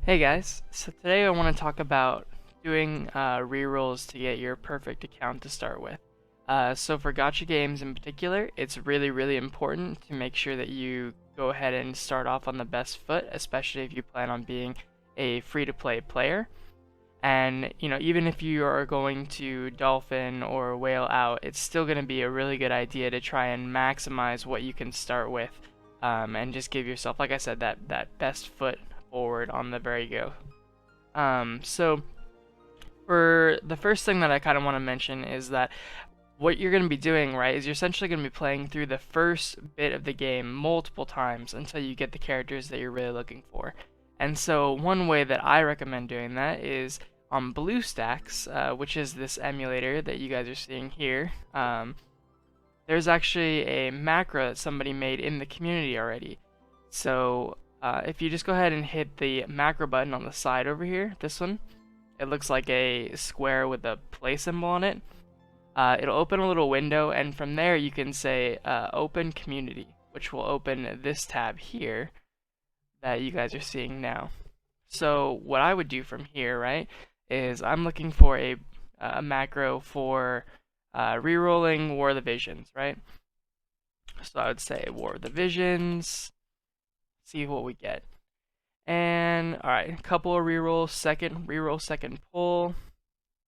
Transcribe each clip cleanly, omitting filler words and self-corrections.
Hey guys, so today I want to talk about doing rerolls to get your perfect account to start with. So for gacha games in particular, it's really important to make sure that you go ahead and start off on the best foot, especially if you plan on being a free-to-play player. And even if you are going to dolphin or whale out, it's still going to be a really good idea to try and maximize what you can start with, and just give yourself, like I said, that best foot forward on the very go. So for the first thing that I kind of want to mention is that what you're going to be doing, right, is you're essentially going to be playing through the first bit of the game multiple times until you get the characters that you're really looking for. And so one way that I recommend doing that is on BlueStacks, which is this emulator that you guys are seeing here. There's actually a macro that somebody made in the community already. So if you just go ahead and hit the macro button on the side over here, this one, it looks like a square with a play symbol on it. It'll open a little window, and from there you can say open community, which will open this tab here that you guys are seeing now. So what I would do from here, right, is I'm looking for a macro for rerolling War of the Visions, right? So I would say War of the Visions, see what we get. And alright, a couple of rerolls, reroll second pull.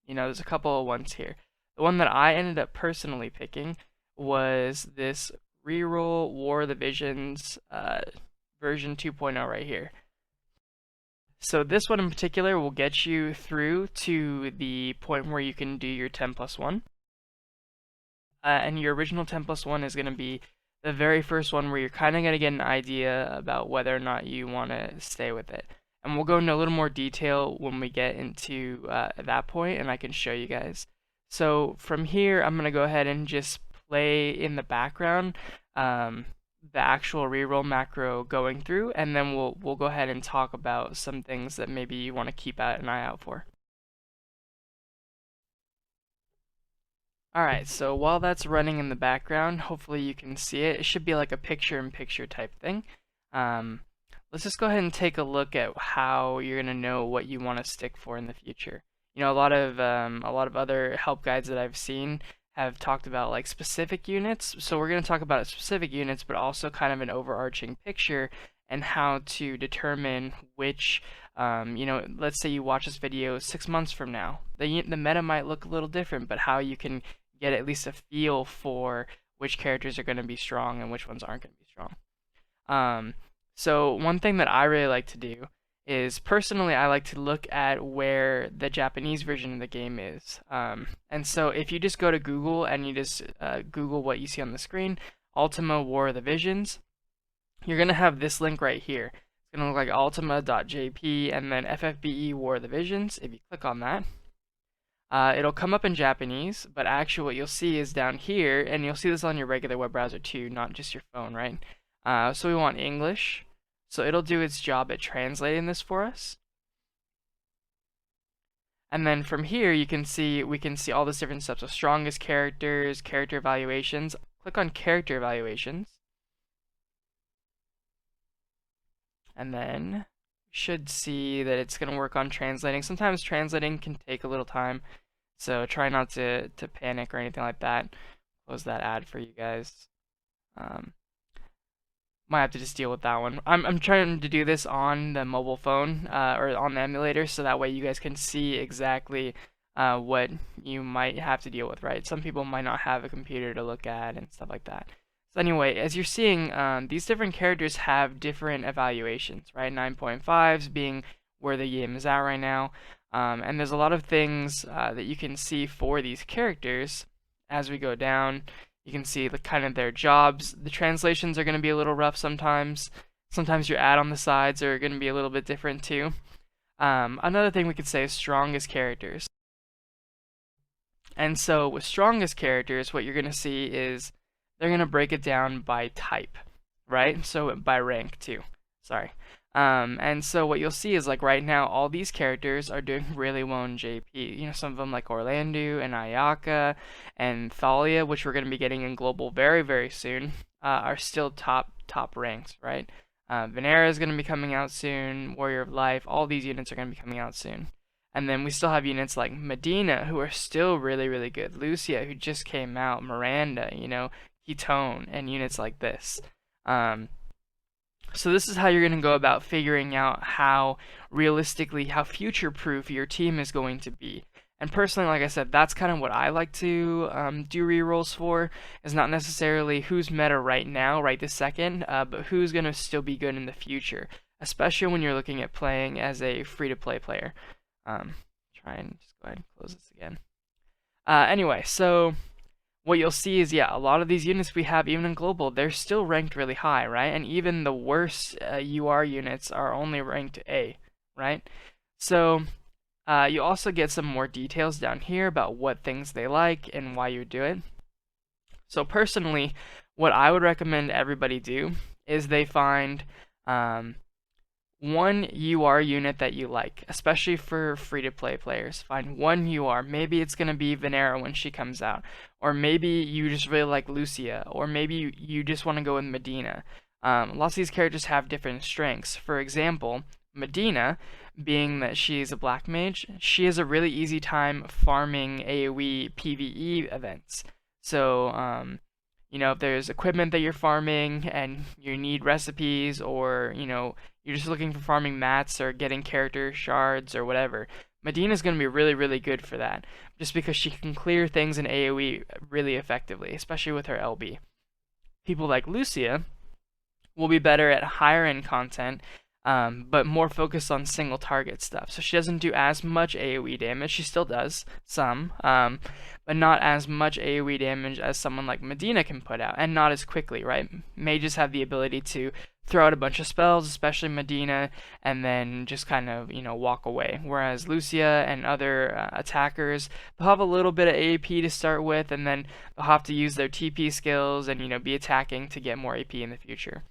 There's a couple of ones here. The one that I ended up personally picking was this reroll War of the Visions version 2.0 right here. So this one in particular will get you through to the point where you can do your 10+1. And your original 10+1 is going to be the very first one where you're kind of going to get an idea about whether or not you want to stay with it. And we'll go into a little more detail when we get into that point, and I can show you guys. So from here, I'm going to go ahead and just play in the background the actual reroll macro going through, and then we'll go ahead and talk about some things that maybe you want to keep an eye out for. Alright, so while that's running in the background, hopefully you can see it. It should be like a picture-in-picture type thing. Let's just go ahead and take a look at how you're going to know what you want to stick for in the future. A lot of other help guides that I've seen have talked about like specific units, so we're going to talk about specific units, but also kind of an overarching picture and how to determine which, let's say you watch this video 6 months from now. The meta might look a little different, but how you can get at least a feel for which characters are going to be strong and which ones aren't going to be strong. So one thing that I really like to do is, personally, I like to look at where the Japanese version of the game is. And so if you just go to Google and you just Google what you see on the screen, Ultima War of the Visions, you're going to have this link right here. It's going to look like ultima.jp and then FFBE War of the Visions. If you click on that, it'll come up in Japanese, but actually what you'll see is down here, and you'll see this on your regular web browser too, not just your phone, right? So we want English. So it'll do its job at translating this for us. And then from here we can see all this different stuff. So strongest characters, character evaluations. Click on character evaluations. And then you should see that it's going to work on translating. Sometimes translating can take a little time, so try not to panic or anything like that. Close that ad for you guys. Might have to just deal with that one. I'm trying to do this on the mobile phone or on the emulator, so that way you guys can see exactly what you might have to deal with, right? Some people might not have a computer to look at and stuff like that. So anyway, as you're seeing, these different characters have different evaluations, right? 9.5s being where the game is at right now. And there's a lot of things that you can see for these characters as we go down. You can see kind of their jobs. The translations are going to be a little rough sometimes. Sometimes your ad on the sides are going to be a little bit different too. Another thing we could say is strongest characters. And so with strongest characters, what you're going to see is they're going to break it down by type, right? So by rank too. Sorry. And so what you'll see is, like, right now, all these characters are doing really well in JP. Some of them like Orlando and Ayaka and Thalia, which we're going to be getting in global very, very soon, are still top ranks, right? Venera is going to be coming out soon. Warrior of Life. All these units are going to be coming out soon. And then we still have units like Medina, who are still really, really good. Lucia, who just came out. Miranda, Ketone, and units like this. So this is how you're going to go about figuring out how realistically, how future-proof your team is going to be. And personally, like I said, that's kind of what I like to do rerolls for, is not necessarily who's meta right now, right this second, but who's going to still be good in the future, especially when you're looking at playing as a free-to-play player. Try and just go ahead and close this again. Anyway, so what you'll see is, yeah, a lot of these units we have, even in global, they're still ranked really high, right? And even the worst UR units are only ranked A, right? So you also get some more details down here about what things they like and why you do it. So personally, what I would recommend everybody do is they find one UR unit that you like, especially for free-to-play players. Find one UR. Maybe it's going to be Venera when she comes out, or maybe you just really like Lucia, or maybe you just want to go with Medina. Lots of these characters have different strengths. For example, Medina, being that she's a black mage, she has a really easy time farming AoE PvE events. So, if there's equipment that you're farming and you need recipes, or, you're just looking for farming mats or getting character shards or whatever, Medina's going to be really, really good for that, just because she can clear things in AoE really effectively, especially with her LB. People like Lucia will be better at higher end content, but more focused on single target stuff. So she doesn't do as much AoE damage. She still does some, but not as much AoE damage as someone like Medina can put out, and not as quickly, right? Mages have the ability to throw out a bunch of spells, especially Medina, and then just kind of, walk away. Whereas Lucia and other attackers, they'll have a little bit of AP to start with, and then they'll have to use their TP skills and, be attacking to get more AP in the future.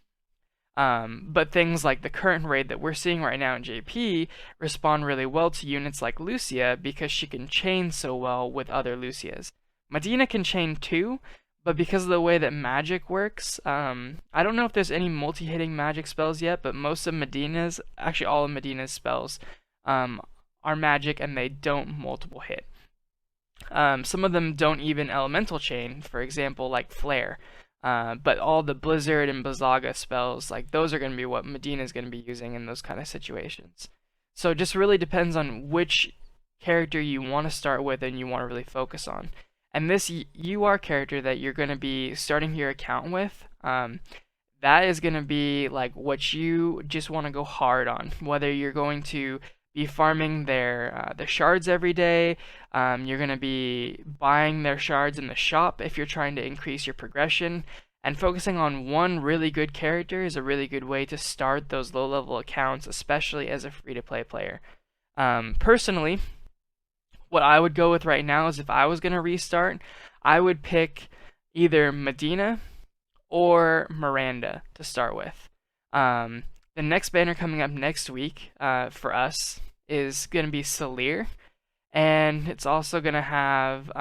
But things like the current raid that we're seeing right now in JP respond really well to units like Lucia because she can chain so well with other Lucias. Medina can chain too, but because of the way that magic works, I don't know if there's any multi-hitting magic spells yet, but most of Medina's, actually all of Medina's spells, are magic and they don't multiple hit. Some of them don't even elemental chain, for example, like Flare. But all the Blizzard and Blizzaga spells, like those are going to be what Medina is going to be using in those kind of situations. So it just really depends on which character you want to start with and you want to really focus on. And this UR character that you're going to be starting your account with, that is going to be like what you just want to go hard on. Whether you're going to be farming their shards every day, you're going to be buying their shards in the shop if you're trying to increase your progression, and focusing on one really good character is a really good way to start those low-level accounts, especially as a free-to-play player. Personally, what I would go with right now is if I was going to restart, I would pick either Medina or Miranda to start with. The next banner coming up next week for us is going to be Salir, and it's also going to have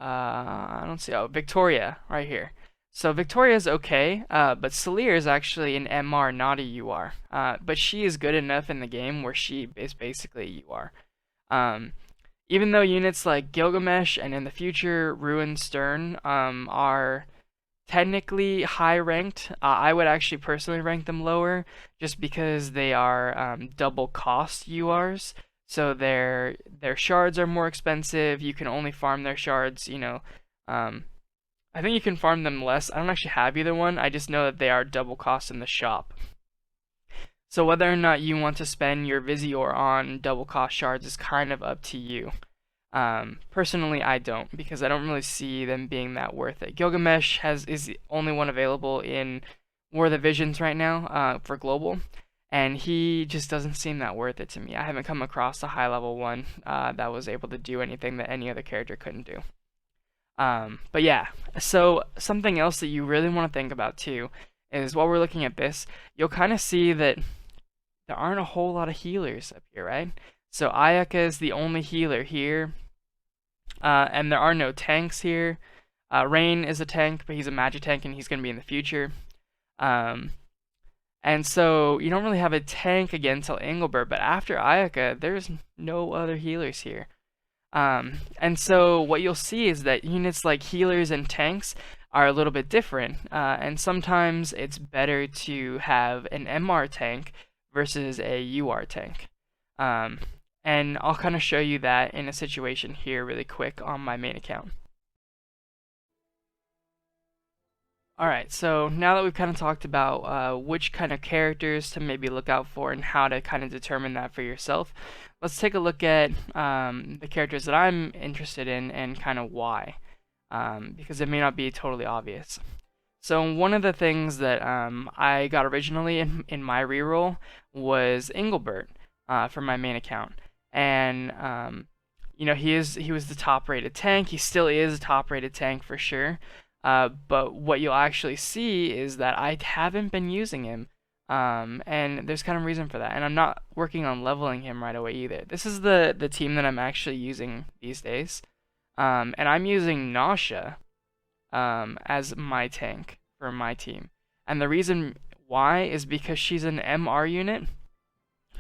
I don't see, Victoria right here. So Victoria is okay, but Salir is actually an MR, not a UR. But she is good enough in the game where she is basically a UR. Even though units like Gilgamesh and in the future Ruin Stern are technically high ranked, I would actually personally rank them lower just because they are double cost URs. So their shards are more expensive. You can only farm their shards, I think you can farm them less. I don't actually have either one. I just know that they are double cost in the shop. So whether or not you want to spend your Visior on double cost shards is kind of up to you. Personally, I don't, because I don't really see them being that worth it. Gilgamesh is the only one available in War of the Visions right now for global, and he just doesn't seem that worth it to me. I haven't come across a high level one that was able to do anything that any other character couldn't do. But yeah, so something else that you really want to think about too is while we're looking at this, you'll kind of see that there aren't a whole lot of healers up here, right? So Ayaka is the only healer here, and there are no tanks here. Rain is a tank, but he's a magic tank and he's going to be in the future. And so you don't really have a tank again till Engelbert, but after Ayaka, there's no other healers here. And so what you'll see is that units like healers and tanks are a little bit different, and sometimes it's better to have an MR tank versus a UR tank. Um, and I'll kind of show you that in a situation here really quick on my main account. Alright, so now that we've kind of talked about which kind of characters to maybe look out for and how to kind of determine that for yourself, let's take a look at the characters that I'm interested in and kind of why, because it may not be totally obvious. So one of the things that I got originally in my reroll was Engelbert for my main account, and you know, he was the top rated tank. He still is a top rated tank for sure. But what you'll actually see is that I haven't been using him, and there's kind of reason for that. And I'm not working on leveling him right away either. This is the team that I'm actually using these days, and I'm using Nausea as my tank for my team. And the reason why is because she's an MR unit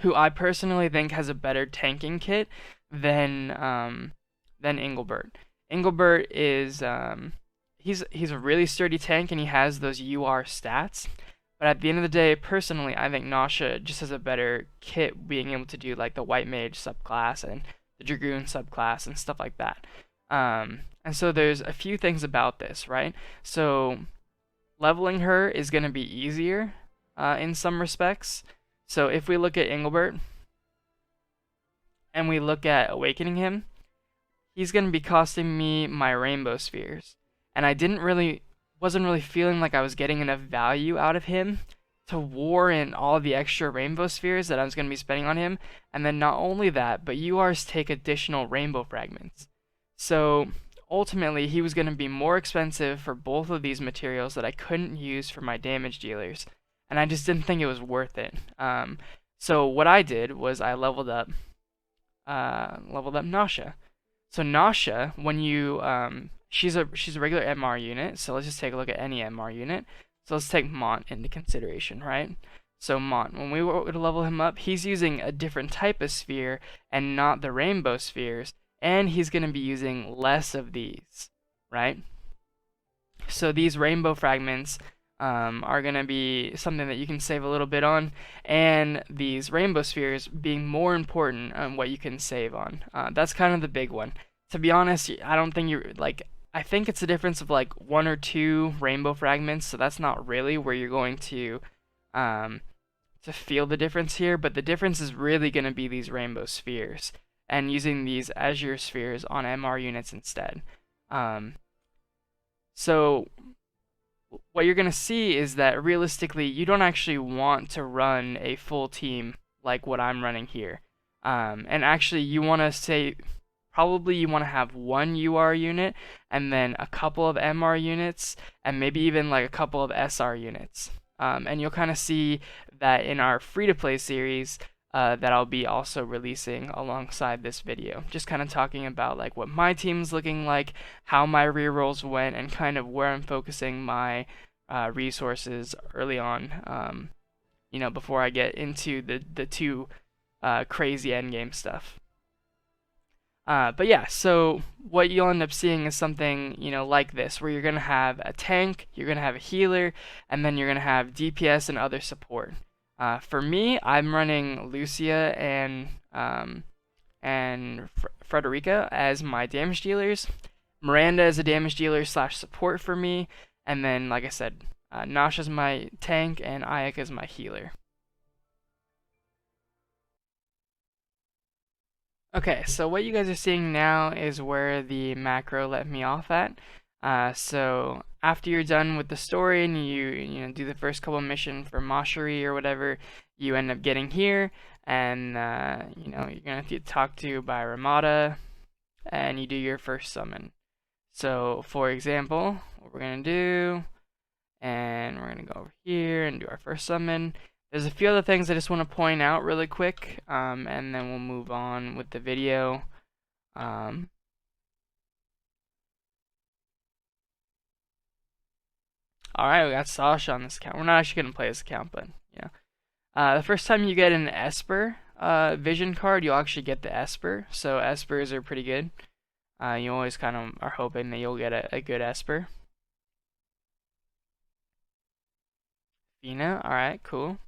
who I personally think has a better tanking kit than Engelbert. Engelbert is he's a really sturdy tank and he has those UR stats. But at the end of the day, personally, I think Nausea just has a better kit, being able to do like the White Mage subclass and the Dragoon subclass and stuff like that. And so there's a few things about this, right? So leveling her is going to be easier in some respects. So if we look at Engelbert and we look at awakening him, he's going to be costing me my rainbow spheres. And I wasn't really feeling like I was getting enough value out of him to warrant all the extra rainbow spheres that I was going to be spending on him. And then not only that, but URs take additional rainbow fragments. So ultimately, he was going to be more expensive for both of these materials that I couldn't use for my damage dealers. And I just didn't think it was worth it. So what I did was I leveled up Nausea. So Nausea, when you she's a regular MR unit. So let's just take a look at any MR unit. So let's take Mont into consideration, right? So Mont, when we were to level him up, he's using a different type of sphere and not the rainbow spheres, and he's going to be using less of these, right? So these rainbow fragments are going to be something that you can save a little bit on, and these rainbow spheres being more important on what you can save on. That's kind of the big one. To be honest, I don't think you're like, I think it's a difference of like 1 or 2 rainbow fragments, so that's not really where you're going to feel the difference here, but the difference is really going to be these rainbow spheres and using these azure spheres on MR units instead. So what you're going to see is that realistically, you don't actually want to run a full team like what I'm running here. And actually, you want to say, probably you want to have 1 UR unit and then a couple of MR units and maybe even like a couple of SR units. And you'll kind of see that in our free-to-play series that I'll be also releasing alongside this video. Just kind of talking about like what my team's looking like, how my rerolls went, and kind of where I'm focusing my resources early on, you know, before I get into the too crazy endgame stuff. But yeah, so what you'll end up seeing is something, you know, like this, where you're going to have a tank, you're going to have a healer, and then you're going to have DPS and other support. For me, I'm running Lucia and Frederica as my damage dealers. Miranda is a damage dealer / support for me, and then, like I said, Nash is my tank, and Ayaka is my healer. Okay, so what you guys are seeing now is where the macro let me off at. So after you're done with the story and you know do the first couple mission for Mashari or whatever, you end up getting here, and you know you're gonna get talked to by Ramada, and you do your first summon. So for example, what we're gonna do, and we're gonna go over here and do our first summon. There's a few other things I just want to point out really quick, and then we'll move on with the video. Alright, we got Sasha on this account. We're not actually going to play this account, but yeah. The first time you get an Esper vision card, you'll actually get the Esper. So Espers are pretty good. You always kind of are hoping that you'll get a good Esper. Fina, alright, cool.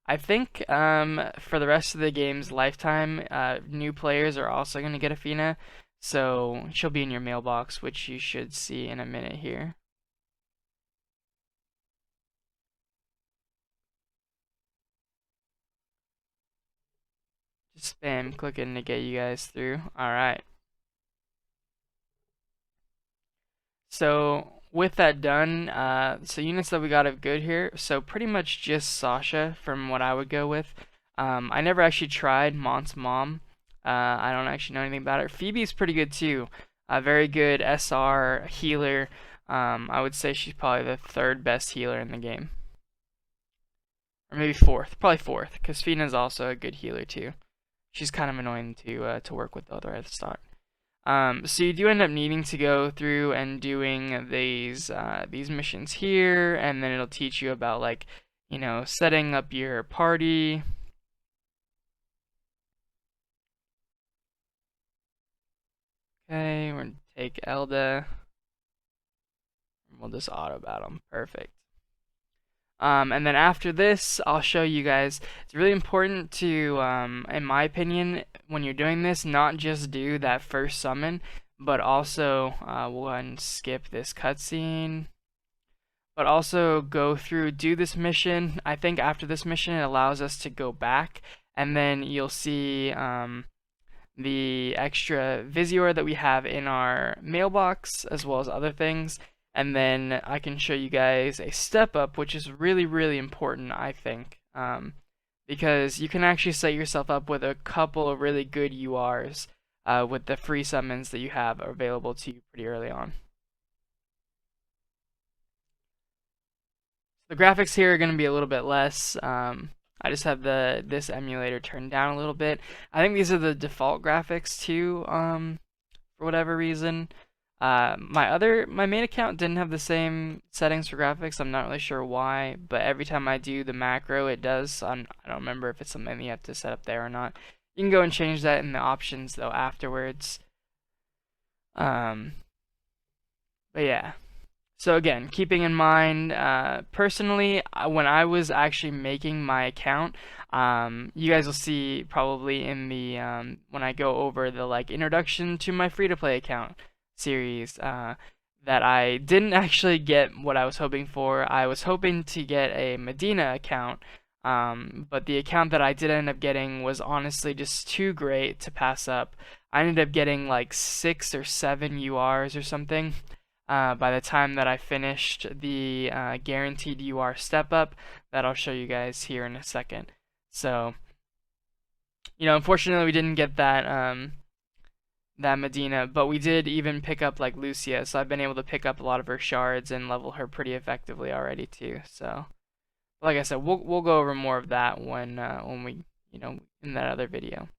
I think for the rest of the game's lifetime, new players are also going to get a Fina. So she'll be in your mailbox, which you should see in a minute here. Just spam clicking to get you guys through. Alright. So with that done, so units that we got of good here. So pretty much just Sasha from what I would go with. I never actually tried Mont's mom. I don't actually know anything about her. Phoebe's pretty good too. A very good SR healer. I would say she's probably the third best healer in the game. Or maybe fourth. Probably fourth, because Fina's also a good healer too. She's kind of annoying to work with though at the start. So you do end up needing to go through and doing these missions here, and then it'll teach you about like, you know, setting up your party. Okay, we're gonna take Elda. We'll just auto battle him. Perfect. And then after this, I'll show you guys. It's really important to, in my opinion, when you're doing this, not just do that first summon, but also, we'll go ahead and skip this cutscene. But also go through, do this mission. I think after this mission, it allows us to go back, and then you'll see the extra Visior that we have in our mailbox, as well as other things. And then I can show you guys a step up, which is really, really important, I think, because you can actually set yourself up with a couple of really good URs with the free summons that you have available to you pretty early on. The graphics here are going to be a little bit less. I just have this emulator turned down a little bit. I think these are the default graphics too, for whatever reason. My main account didn't have the same settings for graphics. I'm not really sure why, but every time I do the macro, it does. So I don't remember if it's something that you have to set up there or not. You can go and change that in the options though afterwards. But yeah. So again, keeping in mind, personally, when I was actually making my account, you guys will see probably in the when I go over the like introduction to my free-to-play account series, that I didn't actually get what I was hoping for. I was hoping to get a Medina account, but the account that I did end up getting was honestly just too great to pass up. I ended up getting like 6 or 7 URs or something. By the time that I finished the guaranteed UR step up that I'll show you guys here in a second. So, you know, unfortunately we didn't get that that Medina, but we did even pick up like Lucia, so I've been able to pick up a lot of her shards and level her pretty effectively already too. So, like I said, we'll go over more of that when we, you know, in that other video.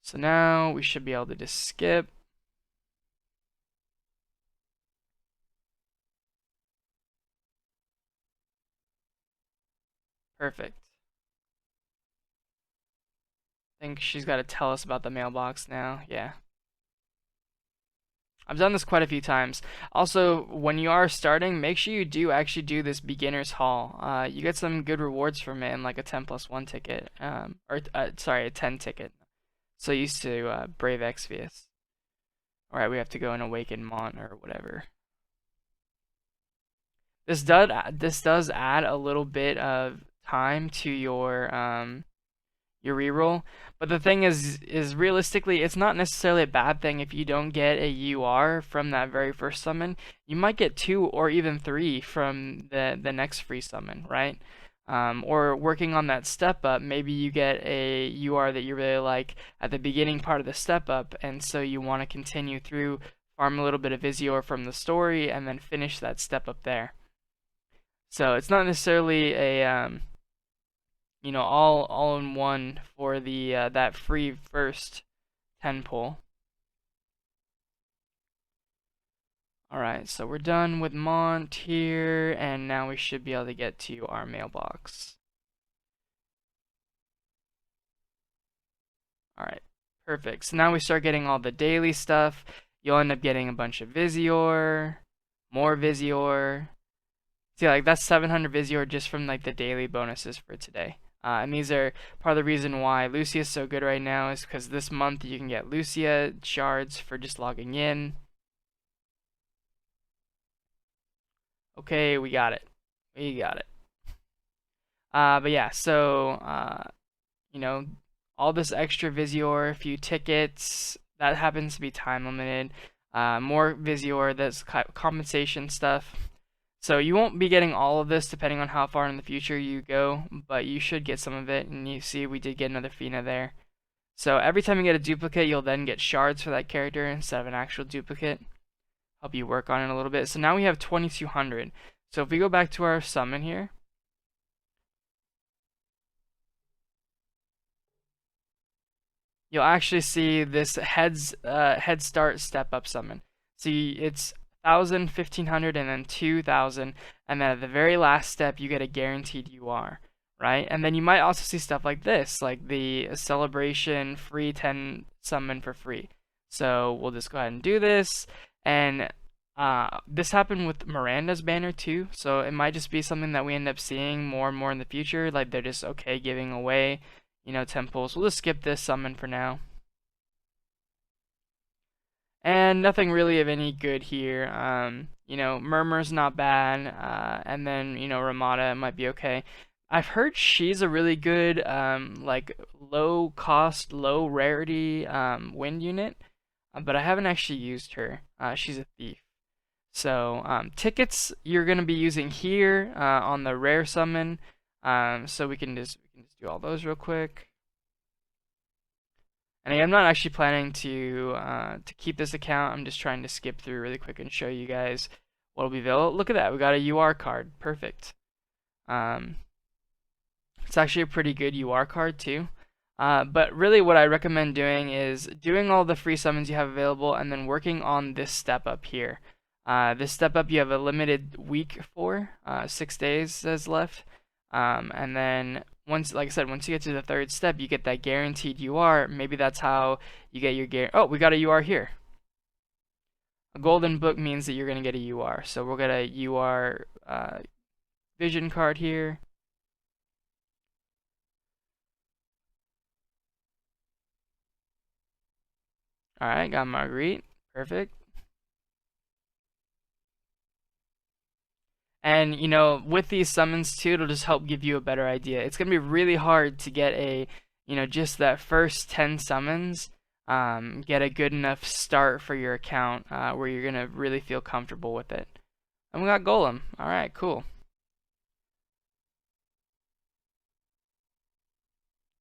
So now we should be able to just skip. Perfect. I think she's got to tell us about the mailbox now. Yeah. I've done this quite a few times. Also, when you are starting, make sure you do actually do this beginner's haul. You get some good rewards from it in like a 10+1 ticket. Sorry, a 10 ticket. So used to Brave Exvius. Alright, we have to go and awaken Mont or whatever. This does add a little bit of time to your reroll. But the thing is realistically, it's not necessarily a bad thing if you don't get a UR from that very first summon. You might get 2 or even 3 from the next free summon, right? Or working on that step up, maybe you get a UR that you really like at the beginning part of the step up, and so you want to continue through, farm a little bit of Visior from the story, and then finish that step up there. So it's not necessarily a you know, all in one for the that free first 10 pull. Alright, so we're done with Mont here, and now we should be able to get to our mailbox. Alright, perfect. So now we start getting all the daily stuff. You'll end up getting a bunch of Visior, more Visior. See, like that's 700 Visior just from like the daily bonuses for today. And these are part of the reason why Lucia is so good right now is because this month you can get Lucia shards for just logging in. Okay, we got it. We got it. But yeah, so you know, all this extra Visior, a few tickets, that happens to be time limited. More Visior, that's compensation stuff. So you won't be getting all of this depending on how far in the future you go, but you should get some of it. And you see we did get another Fina there. So every time you get a duplicate, you'll then get shards for that character instead of an actual duplicate. Help you work on it a little bit. So now we have 2200. So if we go back to our summon here, you'll actually see this head start step up summon. See, it's 1000, 1500, and then 2000, and then at the very last step you get a guaranteed UR, right? And then you might also see stuff like this, like the celebration free 10 summon for free. So we'll just go ahead and do this, and this happened with Miranda's banner too, so it might just be something that we end up seeing more and more in the future, like they're just okay giving away, you know, temples. We'll just skip this summon for now. And nothing really of any good here. You know, Murmur's not bad, and then, you know, Ramada might be okay. I've heard she's a really good, like, low cost, low rarity wind unit, but I haven't actually used her. She's a thief. So, tickets you're going to be using here on the rare summon, so we can just do all those real quick. And I'm not actually planning to keep this account. I'm just trying to skip through really quick and show you guys what'll be available. Look at that, we got a UR card. Perfect. It's actually a pretty good UR card too. But really what I recommend doing is doing all the free summons you have available and then working on this step up here. This step up you have a limited week for, 6 days is left. And then once, like I said, once you get to the third step, you get that guaranteed UR. Maybe that's how you get your oh, we got a UR here. A golden book means that you're going to get a UR. So we'll get a UR vision card here. Alright, got Marguerite. Perfect. And, you know, with these summons too, it'll just help give you a better idea. It's going to be really hard to get a, you know, just that first 10 summons, get a good enough start for your account where you're going to really feel comfortable with it. And we got Golem. Alright, cool.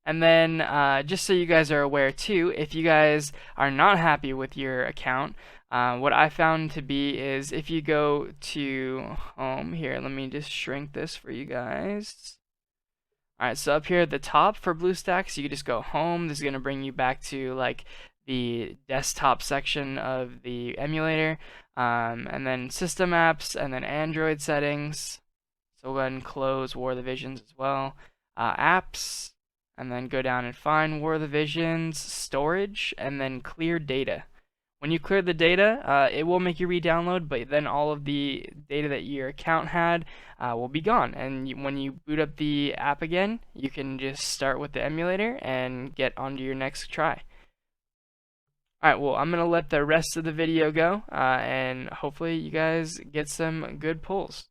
And then, just so you guys are aware too, if you guys are not happy with your account, what I found to be is if you go to home here, let me just shrink this for you guys. Alright, so up here at the top for BlueStacks, you can just go home. This is going to bring you back to like the desktop section of the emulator, and then system apps, and then Android settings. So we'll go ahead and close War of the Visions as well. Apps, and then go down and find War of the Visions, storage, and then clear data. When you clear the data, it will make you re-download, but then all of the data that your account had will be gone. And when you boot up the app again, you can just start with the emulator and get onto your next try. Alright, well, I'm going to let the rest of the video go, and hopefully you guys get some good pulls.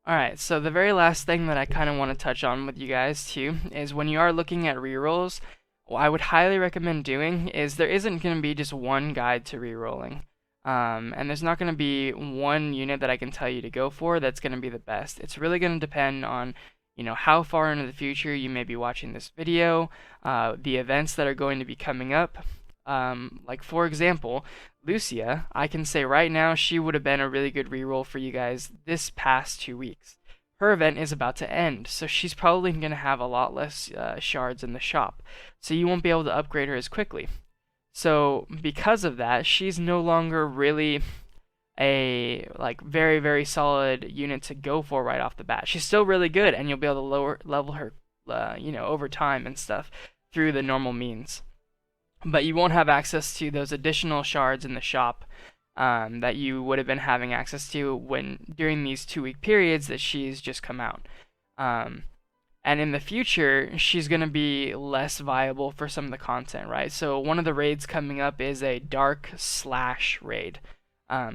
Alright, so the very last thing that I kind of want to touch on with you guys too is when you are looking at rerolls, what I would highly recommend doing is there isn't going to be just one guide to rerolling. And there's not going to be one unit that I can tell you to go for that's going to be the best. It's really going to depend on, you know, how far into the future you may be watching this video, the events that are going to be coming up. Like for example, Lucia, I can say right now she would have been a really good reroll for you guys this past 2 weeks. Her event is about to end, so she's probably going to have a lot less shards in the shop, so you won't be able to upgrade her as quickly. So because of that, she's no longer really a like very very solid unit to go for right off the bat. She's still really good, and you'll be able to lower level her, over time and stuff through the normal means. But you won't have access to those additional shards in the shop that you would have been having access to when during these 2 week periods that she's just come out. Um, and in the future, she's going to be less viable for some of the content, right? So one of the raids coming up is a dark slash raid.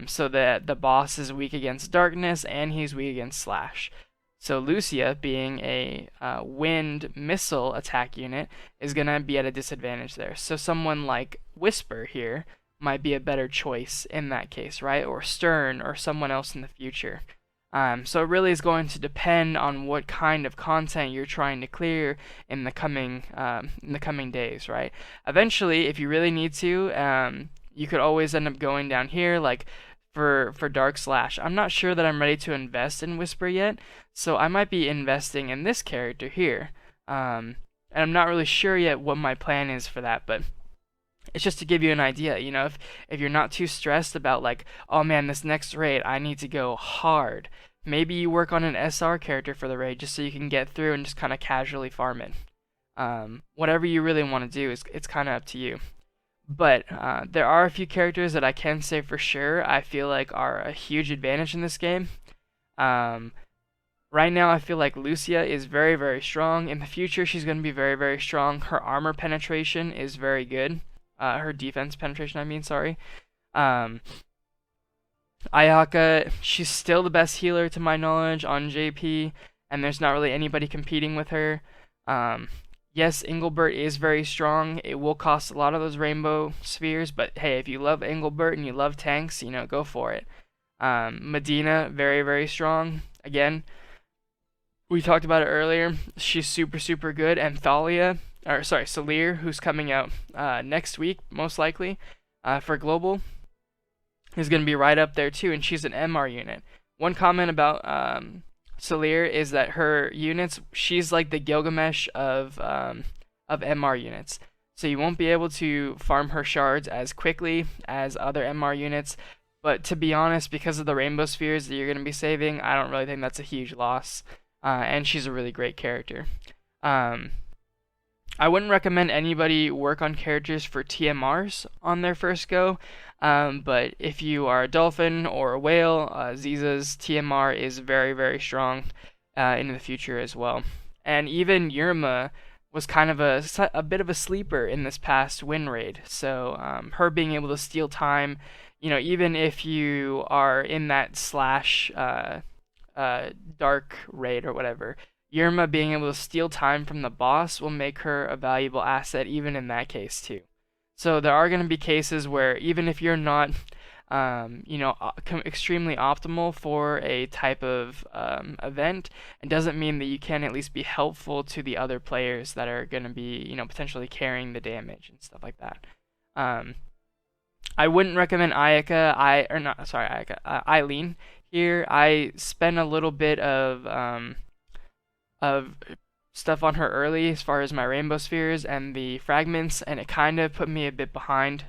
So the boss is weak against darkness and he's weak against slash. So Lucia, being a wind missile attack unit, is going to be at a disadvantage there. So someone like Whisper here might be a better choice in that case, right? Or Stern or someone else in the future. So it really is going to depend on what kind of content you're trying to clear in the coming days, right? Eventually, if you really need to, you could always end up going down here, like for Dark Slash. I'm not sure that I'm ready to invest in Whisper yet, so I might be investing in this character here. And I'm not really sure yet what my plan is for that, but it's just to give you an idea, if you're not too stressed about like, oh man, this next raid I need to go hard. Maybe you work on an SR character for the raid just so you can get through and just kind of casually farm it. Whatever you really want to do it's kind of up to you. But there are a few characters that I can say for sure I feel like are a huge advantage in this game. Um, right now I feel like Lucia is very very strong. In the future she's going to be very very strong. Her armor penetration is very good. Her defense penetration, I mean, sorry. Um, Ayaka, she's still the best healer to my knowledge on JP, and there's not really anybody competing with her. Yes, Engelbert is very strong. It will cost a lot of those rainbow spheres, but hey, if you love Engelbert and you love tanks, go for it. Medina, very, very strong. Again, we talked about it earlier. She's super, super good. And Thalia, or sorry, Salir, who's coming out next week, most likely, for Global, is going to be right up there too, and she's an MR unit. One comment about Salir is that her units, she's like the Gilgamesh of MR units. So you won't be able to farm her shards as quickly as other MR units, but to be honest, because of the rainbow spheres that you're going to be saving, I don't really think that's a huge loss, and she's a really great character. I wouldn't recommend anybody work on characters for TMRs on their first go, but if you are a dolphin or a whale, Ziza's TMR is very, very strong in the future as well. And even Yerma was kind of a bit of a sleeper in this past win raid, so her being able to steal time, even if you are in that slash dark raid or whatever, Yerma being able to steal time from the boss will make her a valuable asset even in that case too. So there are going to be cases where even if you're not, extremely optimal for a type of event, it doesn't mean that you can at least be helpful to the other players that are going to be, potentially carrying the damage and stuff like that. I wouldn't recommend Eileen here. I spent a little bit of stuff on her early as far as my rainbow spheres and the fragments, and it kind of put me a bit behind.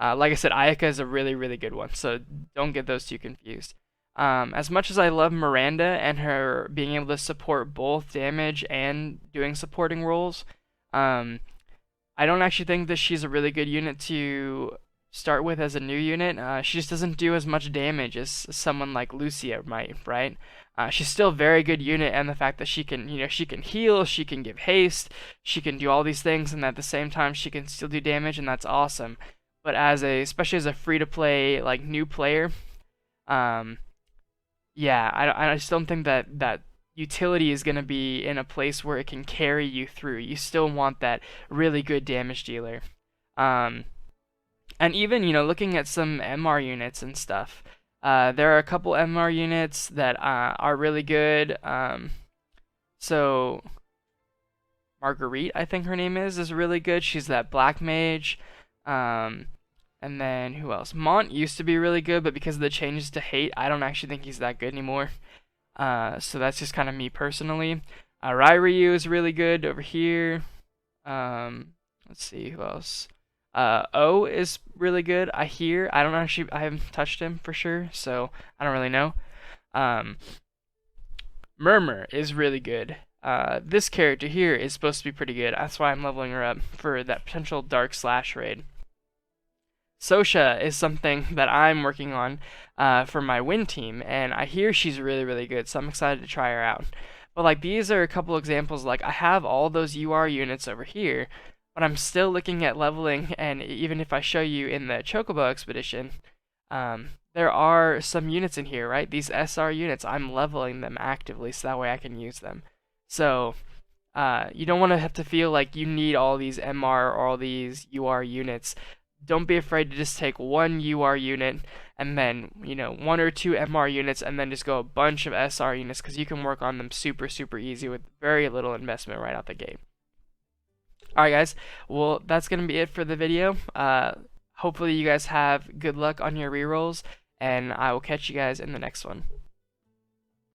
Like I said, Ayaka is a really, really good one, so don't get those two confused. As much as I love Miranda and her being able to support both damage and doing supporting roles, I don't actually think that she's a really good unit to start with as a new unit. She just doesn't do as much damage as someone like Lucia might, right? She's still a very good unit, and the fact that she can heal, she can give haste, she can do all these things, and at the same time she can still do damage, and that's awesome. But especially as a free-to-play like new player, yeah, I just don't think that utility is gonna be in a place where it can carry you through. You still want that really good damage dealer. And even, looking at some MR units and stuff, there are a couple MR units that are really good. So Marguerite, I think her name is really good. She's that black mage. And then who else? Mont used to be really good, but because of the changes to hate, I don't actually think he's that good anymore. So that's just kind of me personally. Ryu is really good over here. Let's see who else. O is really good. I hear. I don't actually. I haven't touched him for sure, so I don't really know. Um, Murmur is really good. This character here is supposed to be pretty good. That's why I'm leveling her up for that potential Dark Slash raid. Sosha is something that I'm working on for my win team, and I hear she's really, really good, so I'm excited to try her out. But like these are a couple examples. Like I have all those UR units over here, but I'm still looking at leveling. And even if I show you in the Chocobo expedition, there are some units in here, right? These SR units, I'm leveling them actively, so that way I can use them. So you don't want to have to feel like you need all these MR or all these UR units. Don't be afraid to just take one UR unit and then, one or two MR units and then just go a bunch of SR units because you can work on them super, super easy with very little investment right out the gate. Alright guys, well that's going to be it for the video. Hopefully you guys have good luck on your rerolls, and I will catch you guys in the next one.